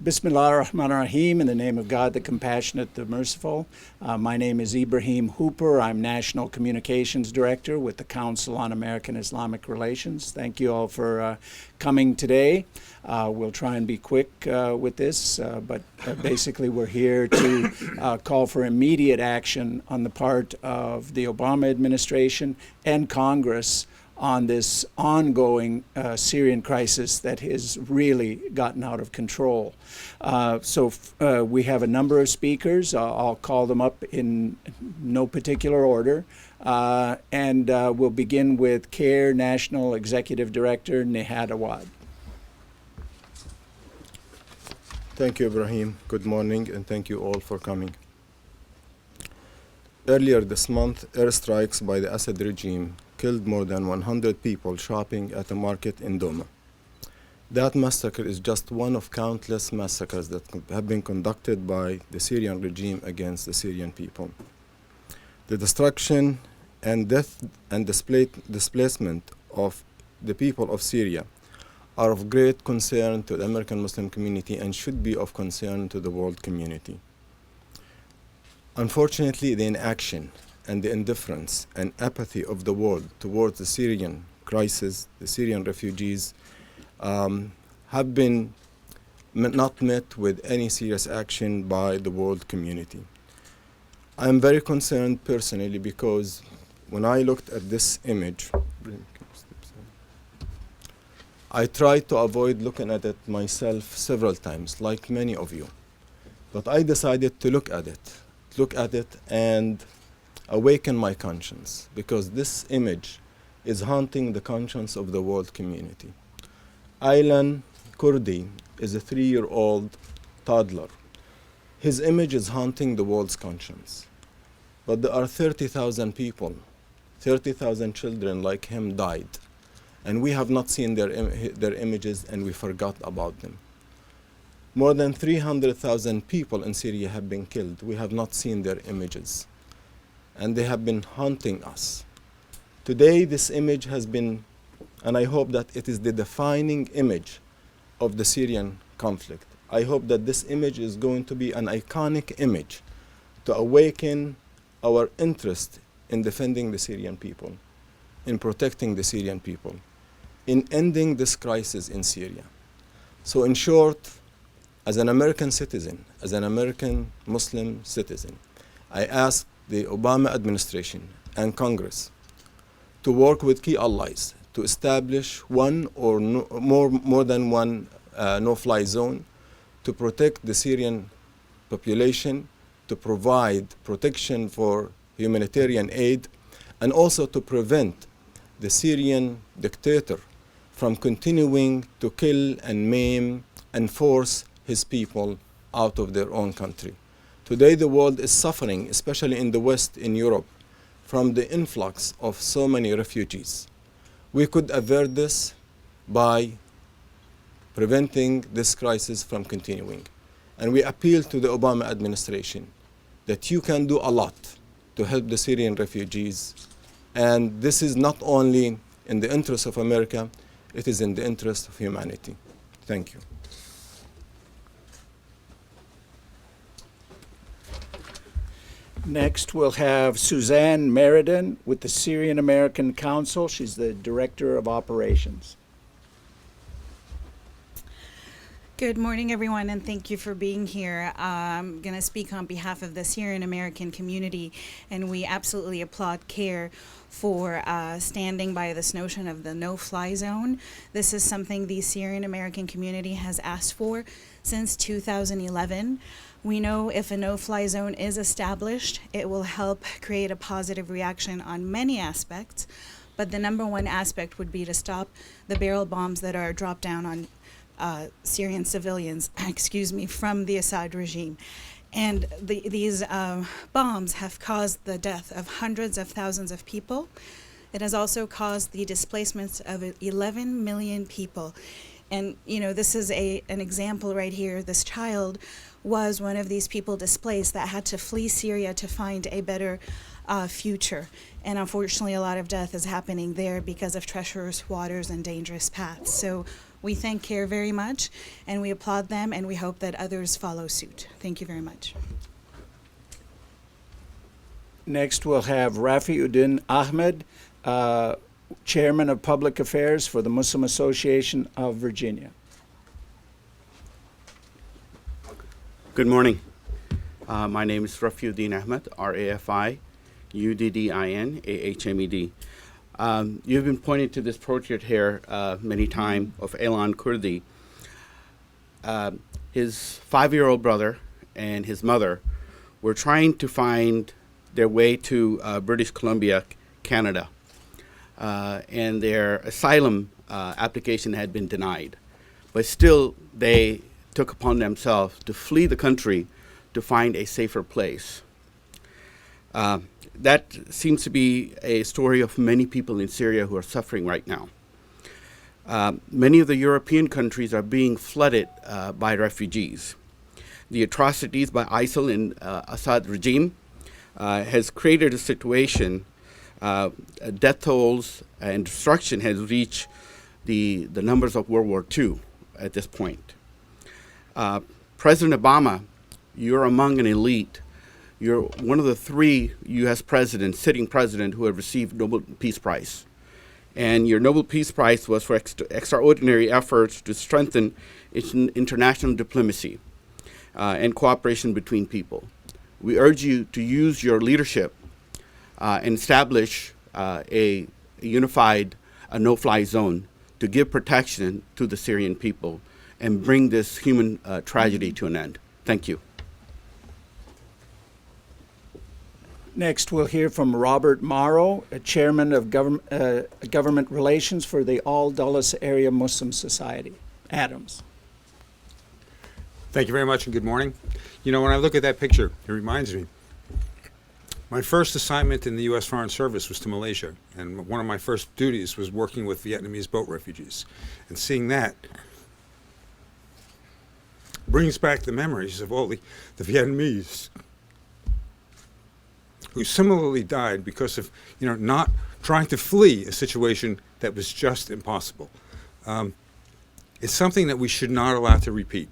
Bismillah ar-Rahman ar-Rahim, in the name of God, the Compassionate, the Merciful. My name is Ibrahim Hooper. I'm National Communications Director with the Council on American-Islamic Relations. Thank you all for coming today. We'll try and be quick with this, but basically we're here to call for immediate action on the part of the Obama administration and Congress on this ongoing Syrian crisis that has really gotten out of control. So we have a number of speakers. I'll call them up in no particular order. And we'll begin with CAIR National Executive Director Raed Ahmed. Thank you, Ibrahim. Good morning, and thank you all for coming. Earlier this month, airstrikes by the Assad regime killed more than 100 people shopping at a market in Douma. That massacre is just one of countless massacres that have been conducted by the Syrian regime against the Syrian people. The destruction and death and displacement of the people of Syria are of great concern to the American Muslim community and should be of concern to the world community. Unfortunately, the inaction and the indifference and apathy of the world towards the Syrian crisis, the Syrian refugees, have been not met with any serious action by the world community. I am very concerned personally because when I looked at this image, I tried to avoid looking at it myself several times, like many of you. But I decided to look at it and awaken my conscience, because this image is haunting the conscience of the world community. Aylan Kurdi is a 3-year-old toddler. His image is haunting the world's conscience. But there are 30,000 people, 30,000 children like him died. And we have not seen their images, and we forgot about them. More than 300,000 people in Syria have been killed. We have not seen their images. And they have been haunting us. Today, this image has been, and I hope that it is the defining image of the Syrian conflict. I hope that this image is going to be an iconic image to awaken our interest in defending the Syrian people, in protecting the Syrian people, in ending this crisis in Syria. So in short, as an American citizen, as an American Muslim citizen, I ask the Obama administration and Congress to work with key allies to establish one or more than one no-fly zone to protect the Syrian population, to provide protection for humanitarian aid, and also to prevent the Syrian dictator from continuing to kill and maim and force his people out of their own country. Today, the world is suffering, especially in the West, in Europe, from the influx of so many refugees. We could avert this by preventing this crisis from continuing. And we appeal to the Obama administration that you can do a lot to help the Syrian refugees. And this is not only in the interest of America, it is in the interest of humanity. Thank you. Next, we'll have Suzanne Meren with the Syrian-American Council. She's the Director of Operations. Good morning, everyone, and thank you for being here. I'm going to speak on behalf of the Syrian-American community, and we absolutely applaud CAIR for standing by this notion of the no-fly zone. This is something the Syrian-American community has asked for since 2011. We know if a no-fly zone is established, it will help create a positive reaction on many aspects, but the number one aspect would be to stop the barrel bombs that are dropped down on Syrian civilians, from the Assad regime. And these bombs have caused the death of hundreds of thousands of people. It has also caused the displacements of 11 million people. And, you know, this is an example right here. This child was one of these people displaced that had to flee Syria to find a better future. And unfortunately, a lot of death is happening there because of treacherous waters and dangerous paths. So we thank CAIR very much, and we applaud them, and we hope that others follow suit. Thank you very much. Next, we'll have Ezzedine Ahmed, Chairman of Public Affairs for the Muslim Association of Virginia. Good morning. My name is Ezzedine Ahmed, R-A-F-I-U-D-D-I-N-A-H-M-E-D. You've been pointing to this portrait here many times of Elan Kurdi. His 5-year-old brother and his mother were trying to find their way to British Columbia, Canada. And their asylum application had been denied. But still, they took upon themselves to flee the country to find a safer place. That seems to be a story of many people in Syria who are suffering right now. Many of the European countries are being flooded by refugees. The atrocities by ISIL and Assad regime has created a situation. Death tolls and destruction has reached the numbers of World War II at this point. President Obama, you're among an elite. You're one of the 3 U.S. presidents, sitting president, who have received Nobel Peace Prize. And your Nobel Peace Prize was for extraordinary efforts to strengthen international diplomacy and cooperation between people. We urge you to use your leadership and establish a unified no-fly zone to give protection to the Syrian people and bring this human tragedy to an end. Thank you. Next, we'll hear from Robert Morrow, Chairman of Government Relations for the Al-Dulles Area Muslim Society. Adams. Thank you very much, and good morning. You know, when I look at that picture, it reminds me, my first assignment in the U.S. Foreign Service was to Malaysia, and one of my first duties was working with Vietnamese boat refugees. And seeing that brings back the memories of all the Vietnamese who similarly died because of, not trying to flee a situation that was just impossible. It's something that we should not allow to repeat.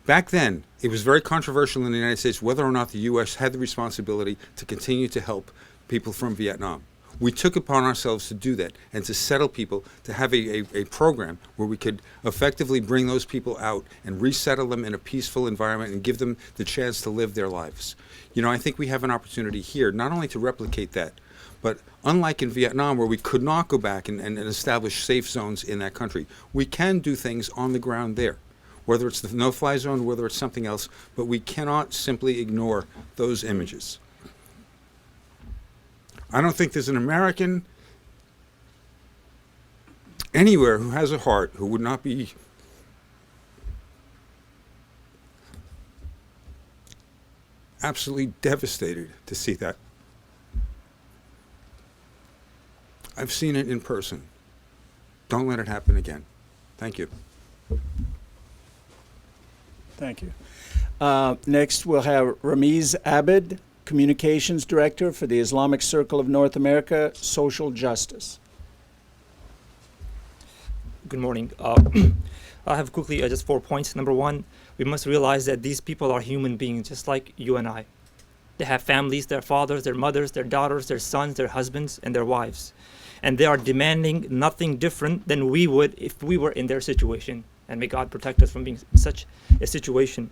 Back then, it was very controversial in the United States whether or not the U.S. had the responsibility to continue to help people from Vietnam. We took upon ourselves to do that and to settle people, to have a program where we could effectively bring those people out and resettle them in a peaceful environment and give them the chance to live their lives. I think we have an opportunity here not only to replicate that, but unlike in Vietnam where we could not go back and establish safe zones in that country, we can do things on the ground there, whether it's the no-fly zone, whether it's something else, but we cannot simply ignore those images. I don't think there's an American anywhere who has a heart who would not be absolutely devastated to see that. I've seen it in person. Don't let it happen again. Thank you. Thank you. Next, we'll have Ramiz Ahmed, Communications Director for the Islamic Circle of North America, Social Justice. Good morning. I have quickly just 4 points. Number one, we must realize that these people are human beings just like you and I. They have families, their fathers, their mothers, their daughters, their sons, their husbands, and their wives. And they are demanding nothing different than we would if we were in their situation. And may God protect us from being in such a situation.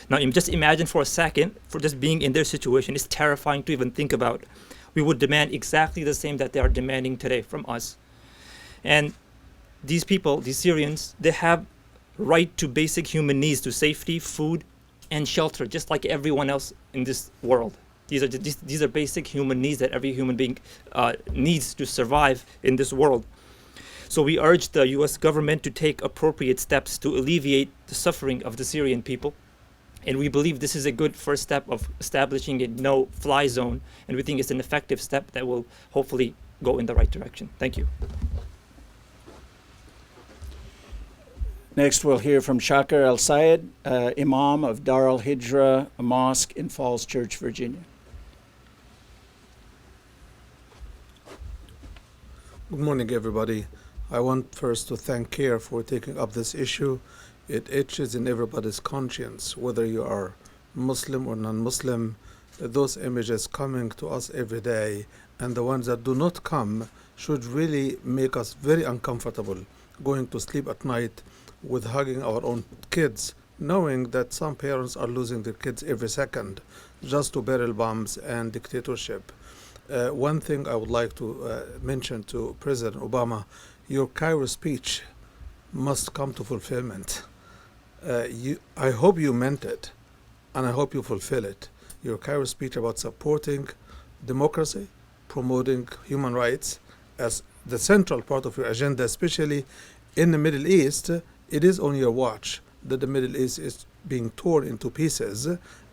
Now, just imagine for a second, for just being in their situation, it's terrifying to even think about. We would demand exactly the same that they are demanding today from us. And these people, these Syrians, they have right to basic human needs, to safety, food, and shelter, just like everyone else in this world. These are basic human needs that every human being needs to survive in this world. So we urge the U.S. government to take appropriate steps to alleviate the suffering of the Syrian people. And we believe this is a good first step of establishing a no-fly zone. And we think it's an effective step that will hopefully go in the right direction. Thank you. Next, we'll hear from Darrell Alcide, Imam of Darrell Al-Hijrah, a mosque in Falls Church, Virginia. Good morning, everybody. I want first to thank CAIR for taking up this issue. It itches in everybody's conscience, whether you are Muslim or non-Muslim. Those images coming to us every day, and the ones that do not come, should really make us very uncomfortable going to sleep at night with hugging our own kids, knowing that some parents are losing their kids every second just to barrel bombs and dictatorship. One thing I would like to mention to President Obama: your CAIR speech must come to fulfillment. I hope you meant it, and I hope you fulfill it. Your CAIR speech about supporting democracy, promoting human rights as the central part of your agenda, especially in the Middle East. It is on your watch that the Middle East is being torn into pieces,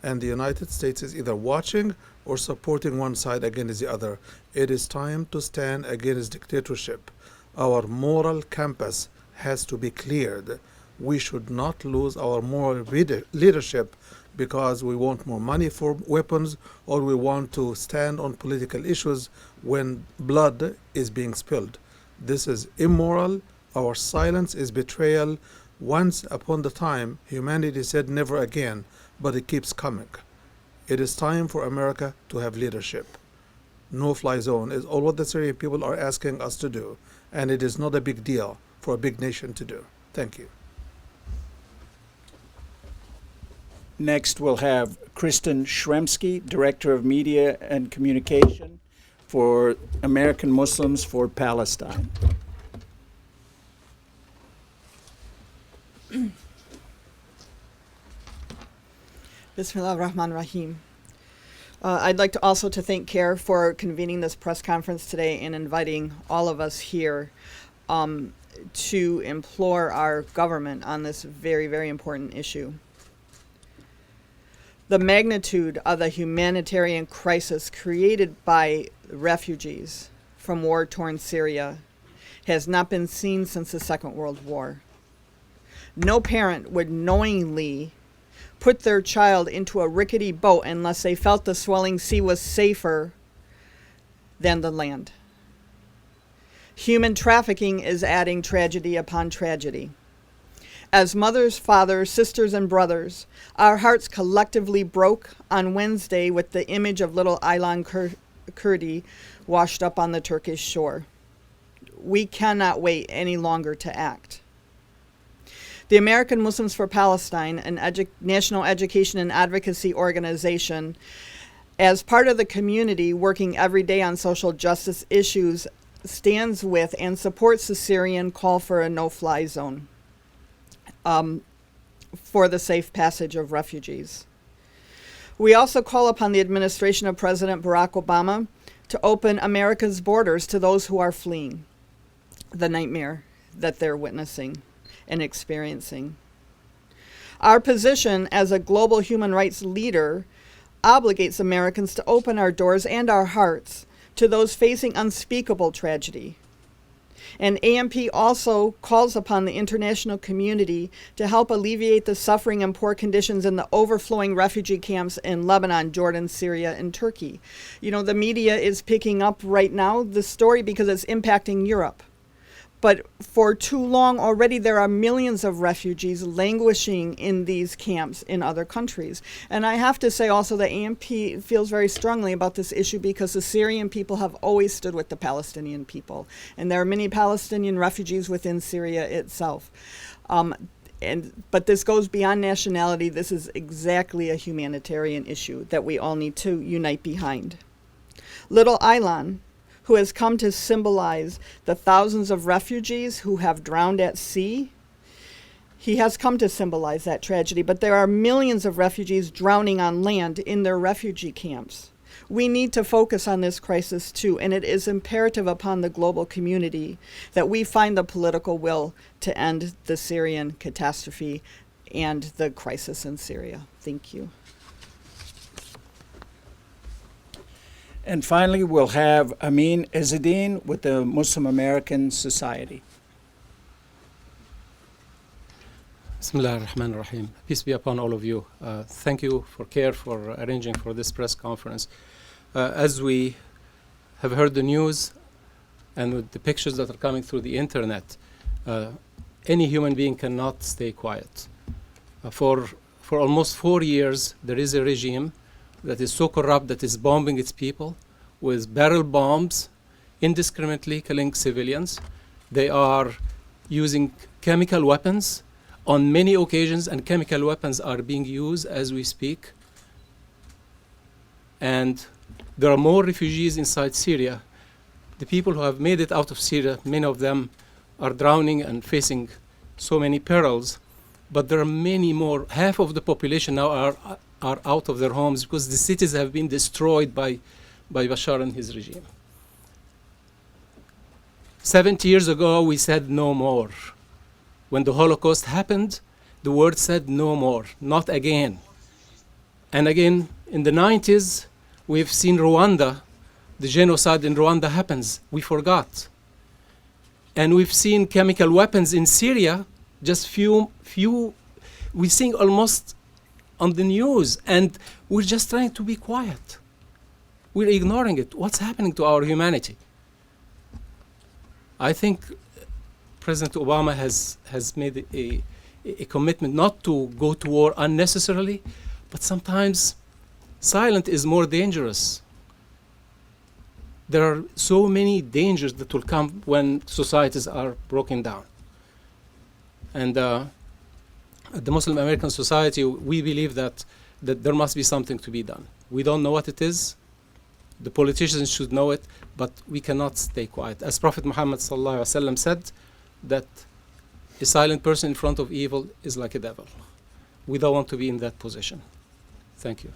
and the United States is either watching or supporting one side against the other. It is time to stand against dictatorship. Our moral compass has to be cleared. We should not lose our moral leadership because we want more money for weapons, or we want to stand on political issues when blood is being spilled. This is immoral. Our silence is betrayal. Once upon a time, humanity said never again, but it keeps coming. It is time for America to have leadership. No-fly zone is all what the Syrian people are asking us to do, and it is not a big deal for a big nation to do. Thank you. Next, we'll have Kristen Shrem, Director of Media and Communication for American Muslims for Palestine. Bismillah ar-Rahman ar-Rahim. I'd like to also to thank CAIR for convening this press conference today and inviting all of us here to implore our government on this very, very important issue. The magnitude of the humanitarian crisis created by refugees from war-torn Syria has not been seen since the Second World War. No parent would knowingly put their child into a rickety boat unless they felt the swelling sea was safer than the land. Human trafficking is adding tragedy upon tragedy. As mothers, fathers, sisters, and brothers, our hearts collectively broke on Wednesday with the image of little Aylan Kurdi washed up on the Turkish shore. We cannot wait any longer to act. The American Muslims for Palestine, an national education and advocacy organization, as part of the community working every day on social justice issues, stands with and supports the Syrian call for a no-fly zone for the safe passage of refugees. We also call upon the administration of President Barack Obama to open America's borders to those who are fleeing the nightmare that they're witnessing and experiencing. Our position as a global human rights leader obligates Americans to open our doors and our hearts to those facing unspeakable tragedy. And AMP also calls upon the international community to help alleviate the suffering and poor conditions in the overflowing refugee camps in Lebanon, Jordan, Syria, and Turkey. You know, the media is picking up right now the story because it's impacting Europe. But for too long already, there are millions of refugees languishing in these camps in other countries. And I have to say also that AMP feels very strongly about this issue because the Syrian people have always stood with the Palestinian people. And there are many Palestinian refugees within Syria itself. But this goes beyond nationality. This is exactly a humanitarian issue that we all need to unite behind. Little Aylan, who has come to symbolize the thousands of refugees who have drowned at sea. He has come to symbolize that tragedy, but there are millions of refugees drowning on land in their refugee camps. We need to focus on this crisis too, and it is imperative upon the global community that we find the political will to end the Syrian catastrophe and the crisis in Syria. Thank you. And finally, we'll have Ezzedine Ezzedine with the Muslim American Society. Bismillah ar-Rahman ar-Rahim. Peace be upon all of you. Thank you for CAIR for arranging for this press conference. As we have heard the news and with the pictures that are coming through the internet, any human being cannot stay quiet. For almost 4 years, there is a regime that is so corrupt that is bombing its people with barrel bombs, indiscriminately killing civilians. They are using chemical weapons on many occasions, and chemical weapons are being used as we speak. And there are more refugees inside Syria. The people who have made it out of Syria, many of them are drowning and facing so many perils. But there are many more. Half of the population now are out of their homes because the cities have been destroyed by Bashar and his regime. 70 years ago, we said no more. When the Holocaust happened, the word said no more, not again. And again, in the 90s, we've seen Rwanda, the genocide in Rwanda happens. We forgot. And we've seen chemical weapons in Syria, just few, we sing almost on the news, and we're just trying to be quiet. We're ignoring it. What's happening to our humanity? I think President Obama has made a commitment not to go to war unnecessarily, but sometimes silent is more dangerous. There are so many dangers that will come when societies are broken down. And at the Muslim American Society, we believe that there must be something to be done. We don't know what it is. The politicians should know it, but we cannot stay quiet. As Prophet Muhammad ﷺ said, that a silent person in front of evil is like a devil. We don't want to be in that position. Thank you.